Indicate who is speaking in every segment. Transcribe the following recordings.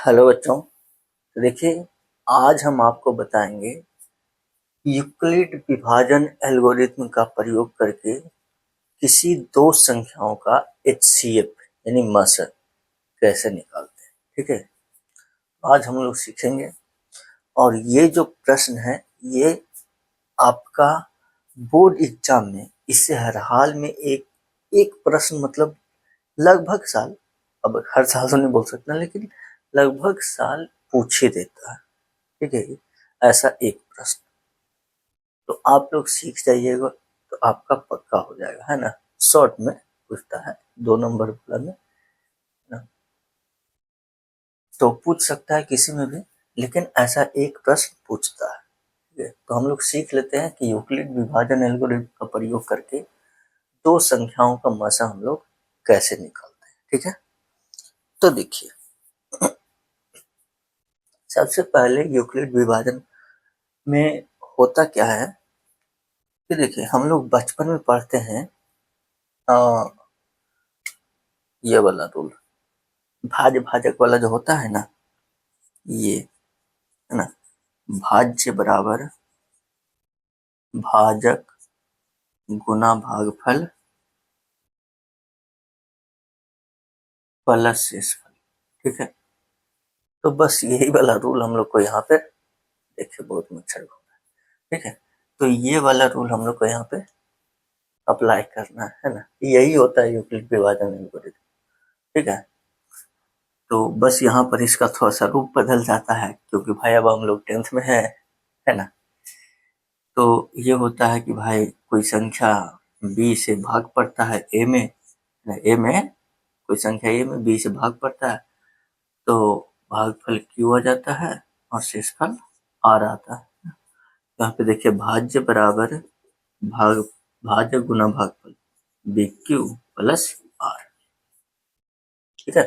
Speaker 1: Hello बच्चों। तो देखिए, आज हम आपको बताएंगे यूक्लिड विभाजन एल्गोरिथ्म का प्रयोग करके किसी दो संख्याओं का एचसीएफ यानी मसर कैसे निकालते हैं। ठीक है, आज हम लोग सीखेंगे। और ये जो प्रश्न है ये आपका बोर्ड एग्जाम में इससे हर हाल में एक एक प्रश्न मतलब लगभग साल, अब हर साल तो नहीं बोल सकता लेकिन लगभग साल पूछ ही देता है। ठीक है, ऐसा एक प्रश्न तो आप लोग सीख जाइएगा तो आपका पक्का हो जाएगा, है ना। शॉर्ट में पूछता है 2 नंबर वाला में ना, तो पूछ सकता है किसी में भी, लेकिन ऐसा एक प्रश्न पूछता है। ठीक है, तो हम लोग सीख लेते हैं कि यूक्लिड विभाजन एल्गोरिथम का प्रयोग करके दो संख्याओं का मसा हम लोग कैसे निकालते हैं। ठीक है, तो देखिए, सबसे पहले यूक्लिड विभाजन में होता क्या है कि देखिए, हम लोग बचपन में पढ़ते हैं ये वाला रूल, भाजक वाला जो होता है ना, ये है ना, भाज्य बराबर भाजक गुना भागफल प्लस शेषफल। ठीक है, तो बस यही वाला रूल हम लोग को यहाँ पे देखिए बहुत मच्छर घूम रहा है। ठीक है, तो ये वाला रूल हम लोग को यहाँ पे अप्लाई करना है ना, यही होता है यूक्लिड विभाजन एल्गोरिथम। ठीक है, तो बस यहाँ पर इसका थोड़ा सा रूप बदल जाता है क्योंकि भाई अब हम लोग 10th में है ना। तो ये होता है कि भाई कोई संख्या बी से भाग पड़ता है ए में, कोई संख्या ए में बी से भाग पड़ता है तो भागफल क्यू आ जाता है और शेषफल आर आता है। यहाँ पे देखिए, भाज्य बराबर भाग भाजक गुना भागफल बी क्यू प्लस आर। ठीक है,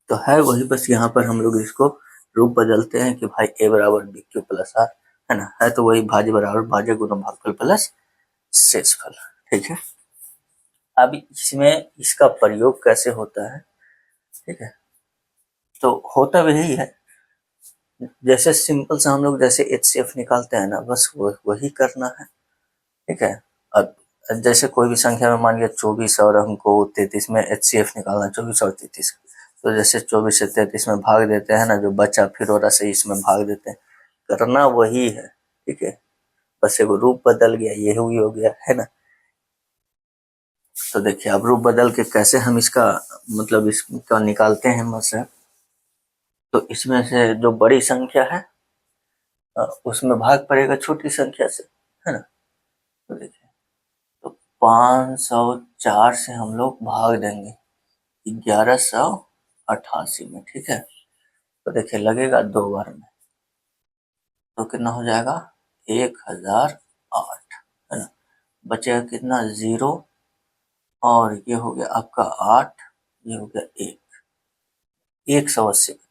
Speaker 1: तो है वही, बस यहाँ पर हम लोग इसको रूप बदलते हैं कि भाई ए बराबर बी क्यू प्लस आर, है ना, है तो वही भाज्य बराबर भाजक गुना भागफल प्लस शेषफल। ठीक है, अब इसमें इसका प्रयोग कैसे होता है। ठीक है, तो होता भी यही है, जैसे सिंपल सा हम लोग जैसे एचसीएफ निकालते हैं ना, बस वही करना है। ठीक है, अब जैसे कोई भी संख्या में मान लिया 24 और हमको 33 में एचसीएफ निकालना, 24 और 33, तो जैसे 24 से 33 में भाग देते हैं ना, जो बचा फिर और ऐसे इसमें भाग देते हैं, करना वही है। ठीक है, बस एगो रूप बदल गया, ये हुई हो गया, है ना। तो देखिए, अब रूप बदल के कैसे हम इसका मतलब इसका निकालते हैं मसला। तो इसमें से जो बड़ी संख्या है उसमें भाग पड़ेगा छोटी संख्या से, है ना। तो देखिए, तो 504 से हम लोग भाग देंगे 1188 में। ठीक है, तो देखिए लगेगा 2 बार में, तो कितना हो जाएगा 1008, है ना। बचेगा कितना 0, और ये हो गया आपका 8, ये हो गया 180 बचा।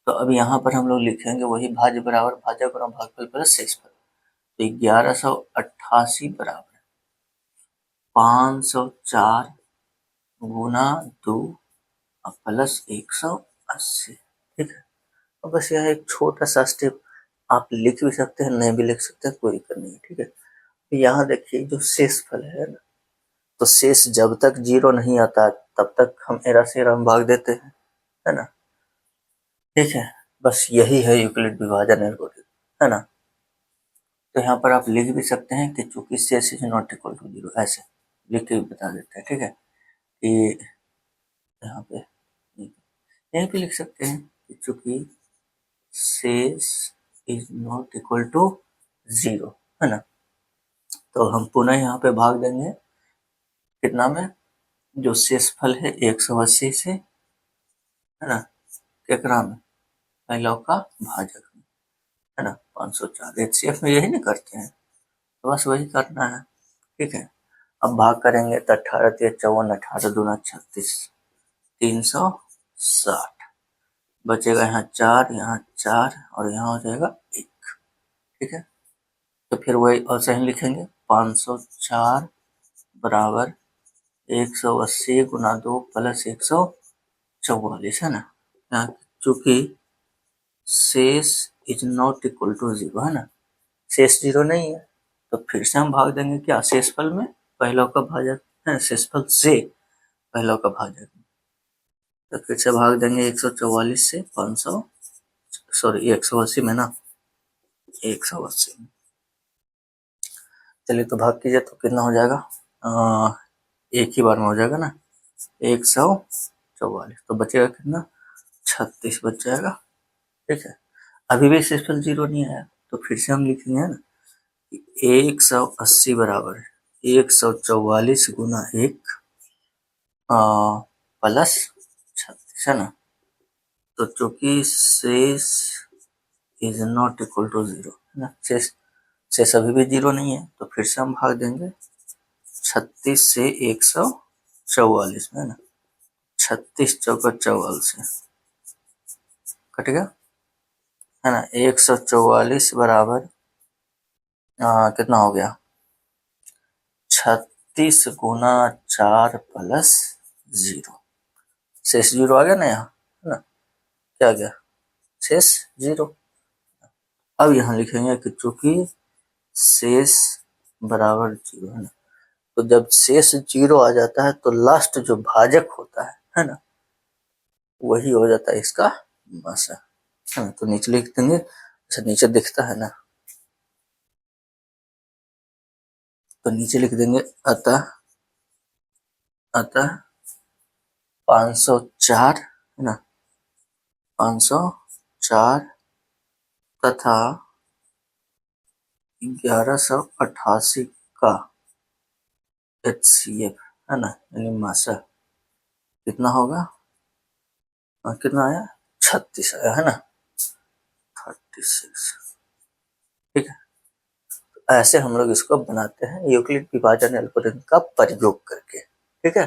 Speaker 1: तो अब यहाँ पर हम लोग लिखेंगे वही भाज्य बराबर भाजक गुना भागफल प्लस शेषफल। तो 1188 बराबर 504 गुना 2 प्लस 180। ठीक है, और बस यह एक छोटा सा स्टेप आप लिख भी सकते हैं, नहीं भी लिख सकते हैं, कोई दिक्कत नहीं है। ठीक है, तो यहाँ देखिए जो शेषफल है ना, तो शेष जब तक 0 नहीं आता तब तक हम एरा से एरा में भाग देते हैं, है ना। ठीक है, बस यही है यूक्लिड विभाजन एल्गोरिथम, है ना। तो यहाँ पर आप लिख भी सकते हैं कि चूंकि शेष इज नॉट इक्वल टू 0, ऐसे लिख के भी बता देते हैं। ठीक है, कि यहाँ पे यहीं पे लिख सकते हैं कि चूंकि शेष इज नॉट इक्वल टू 0, है ना। तो हम पुनः यहाँ पे भाग देंगे कितना में, जो शेषफल है 180 से, है ना, केकरा में, पहला का भाजक में, है ना, 504। एचसीएफ में यही नहीं करते हैं, तो बस वही करना है। ठीक है, अब भाग करेंगे तो 18 3 54, 18 दूना 36, 360 बचेगा, यहाँ 4, यहाँ 4 और यहाँ हो जाएगा 1। ठीक है, तो फिर वही और सही लिखेंगे 504 बराबर 180 गुना 2 प्लस 144, है ना, चूंकि शेष इज नॉट इक्वल टू 0 है ना, शेष 0 नहीं है, तो फिर से हम भाग देंगे क्या, शेषफल में पहला का भाजक है, शेषफल से पहला का भाजक, तो फिर से भाग देंगे 144 से 500, सॉरी 180 में ना, 180 में। चलिए तो भाग कीजिए तो कितना हो जाएगा, एक ही बार में हो जाएगा ना, 144, तो बचेगा कितना, 36 बच जाएगा। ठीक है, अभी भी शेषफल 0 नहीं आया, तो फिर से हम लिखेंगे ना 180 बराबर है 144 गुना 1 प्लस 36 है ना, तो चूंकि शेष इज नॉट इक्वल टू 0 है ना, शेष अभी भी 0 नहीं है, तो फिर से हम भाग देंगे 36 से 144 में है ना, 36 चौका 44 कट गया है ना, 144 बराबर कितना हो गया, 36 गुना 4 प्लस 0, शेष 0 आ गया ना यहाँ, है ना, क्या आ गया, शेष 0। अब यहाँ लिखेंगे कि चूंकि शेष बराबर 0 है ना, तो जब शेष 0 आ जाता है तो लास्ट जो भाजक होता है ना, वही हो जाता है इसका मासा, है ना, तो नीचे लिख देंगे, अच्छा नीचे दिखता है ना, तो नीचे लिख देंगे अतः 504 है ना, 504 तथा 1188 का HCF है ना, यानी मासा कितना होगा, कितना आया, 36 आया है ना, 36। ठीक है, तो ऐसे हम लोग इसको बनाते हैं यूक्लिड विभाजन एल्गोरिथम का प्रयोग करके। ठीक है,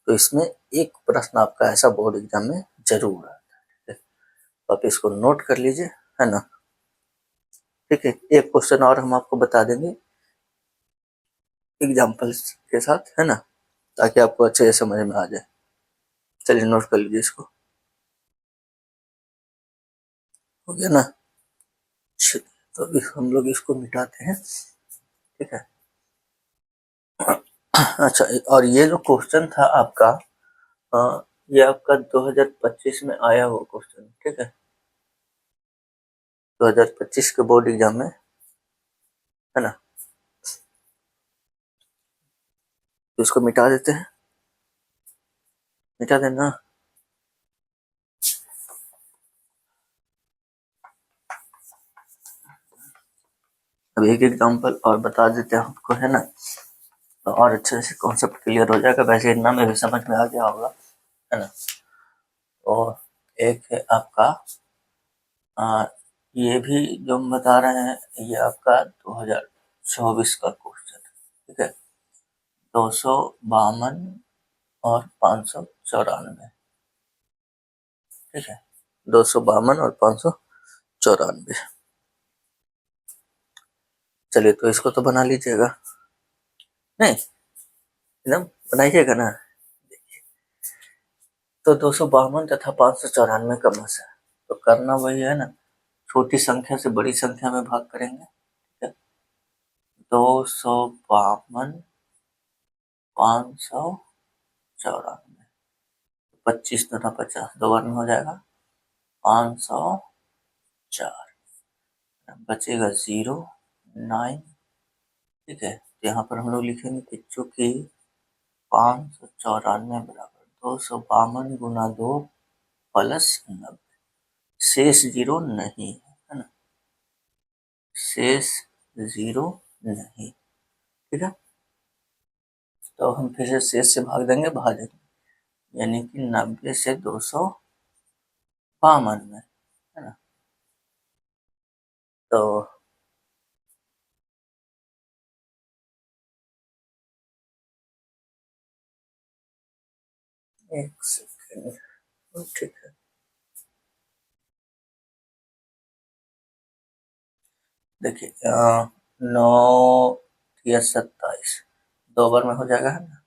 Speaker 1: तो इसमें एक प्रश्न आपका ऐसा बोर्ड एग्जाम में जरूर आता है। ठीक है, तो आप इसको नोट कर लीजिए, है ना। ठीक है, एक क्वेश्चन और हम आपको बता देंगे एग्जाम्पल्स के साथ, है ना, ताकि आपको अच्छे से समझ में आ जाए। चलिए नोट कर लीजिए इसको, हो गया ना। तो अभी हम लोग इसको मिटाते हैं। ठीक है, अच्छा, और ये जो क्वेश्चन था आपका, ये आपका 2025 में आया हुआ क्वेश्चन। ठीक है, 2025 के बोर्ड एग्जाम में, है ना, तो इसको मिटा देते हैं, मिटा देना। अब एक एग्जाम्पल और बता देते हैं आपको, है ना, तो और अच्छे से कॉन्सेप्ट क्लियर हो जाएगा। वैसे इतना में भी समझ में आ गया होगा, है ना। और एक है आपका ये भी जो हम बता रहे हैं, ये आपका 2024 का क्वेश्चन। ठीक है, 252 और 594। ठीक है, 252 और 594। चलिए तो इसको तो बना लीजिएगा, नहीं एकदम बनाइएगा ना। तो 252 तथा 594 का मस है, तो करना वही है ना, छोटी संख्या से बड़ी संख्या में भाग करेंगे। ठीक है, 252 594, 25 तथा 50 दो बार में हो जाएगा, 504, बचेगा 0 9। ठीक है, तो यहाँ पर हम लोग लिखेंगे कि चूंकि 594 बराबर 252 गुना 2 प्लस 90, शेष 0 नहीं है ना, शेष 0 नहीं। ठीक है, तो हम फिर से शेष से भाग देंगे भाजक, यानी कि 90 से 252 में, है ना। तो एक सेकेंड, ठीक है, देखिए 9 या 27 दो बार में हो जाएगा, है ना,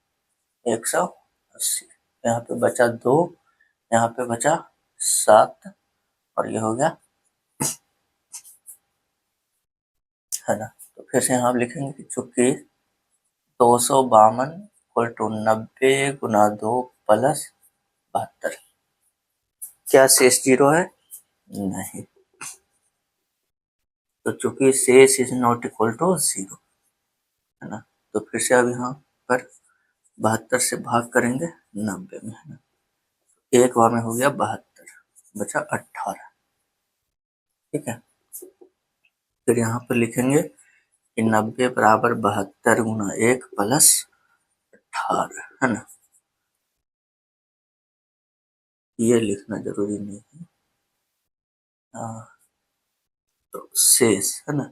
Speaker 1: 180। यहाँ पे बचा 2, यहाँ पे बचा 7 और ये हो गया, है ना। तो फिर से यहाँ आप लिखेंगे कि चूंकि 252 इक्वल टू 90 गुना 2 प्लस 72, क्या शेष 0 है? नहीं। तो चूंकि शेष इज नॉट इक्वल टू 0, है ना। तो फिर से अब यहाँ पर 72 से भाग करेंगे 90 में, है ना। एक बार में हो गया 72, बचा 18, ठीक है। फिर यहाँ पर लिखेंगे कि 90 बराबर 72 गुना 1 प्लस 18, है ना। ये लिखना जरूरी नहीं है। तो शेष, है ना,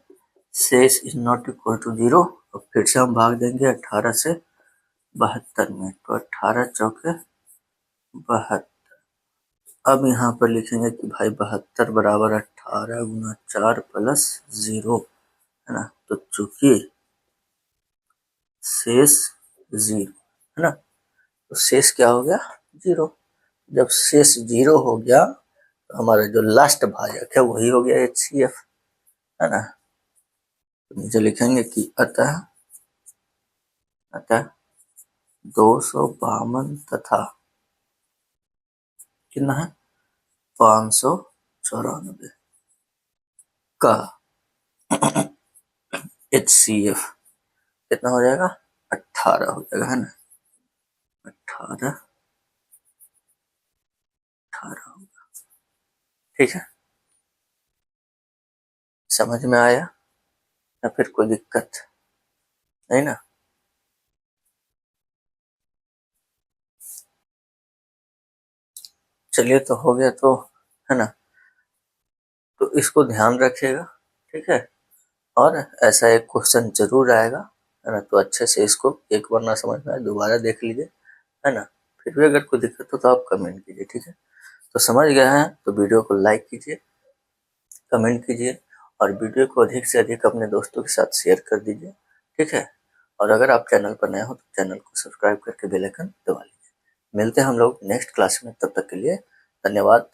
Speaker 1: शेष इज नॉट इक्वल टू 0। और फिर से हम भाग देंगे 18 से 72 में, तो 18 चौके 72। अब यहाँ पर लिखेंगे कि भाई 72 बराबर 18 गुना 4 प्लस 0, है ना। तो चूंकि शेष 0, है ना, तो शेष क्या हो गया? 0। जब शेष 0 हो गया तो हमारा जो लास्ट भाजक है वही हो गया HCF, है ना। तो नीचे लिखेंगे कि अतः 252 तथा कितना है 594 का HCF कितना हो जाएगा? 18 हो जाएगा, है ना। 18 होगा, ठीक है। समझ में आया या फिर कोई दिक्कत? नहीं ना। चलिए, तो हो गया, तो है ना। तो इसको ध्यान रखिएगा, ठीक है। और ऐसा एक क्वेश्चन जरूर आएगा, है ना। तो अच्छे से इसको एक बार ना समझ में आए दोबारा देख लीजिए, है ना। फिर भी अगर कोई दिक्कत हो तो आप कमेंट कीजिए, ठीक है। तो समझ गए हैं तो वीडियो को लाइक कीजिए, कमेंट कीजिए और वीडियो को अधिक से अधिक अपने दोस्तों के साथ शेयर कर दीजिए, ठीक है। और अगर आप चैनल पर नए हो तो चैनल को सब्सक्राइब करके बेल आइकन दबा लीजिए। मिलते हैं हम लोग नेक्स्ट क्लास में, तब तक के लिए धन्यवाद।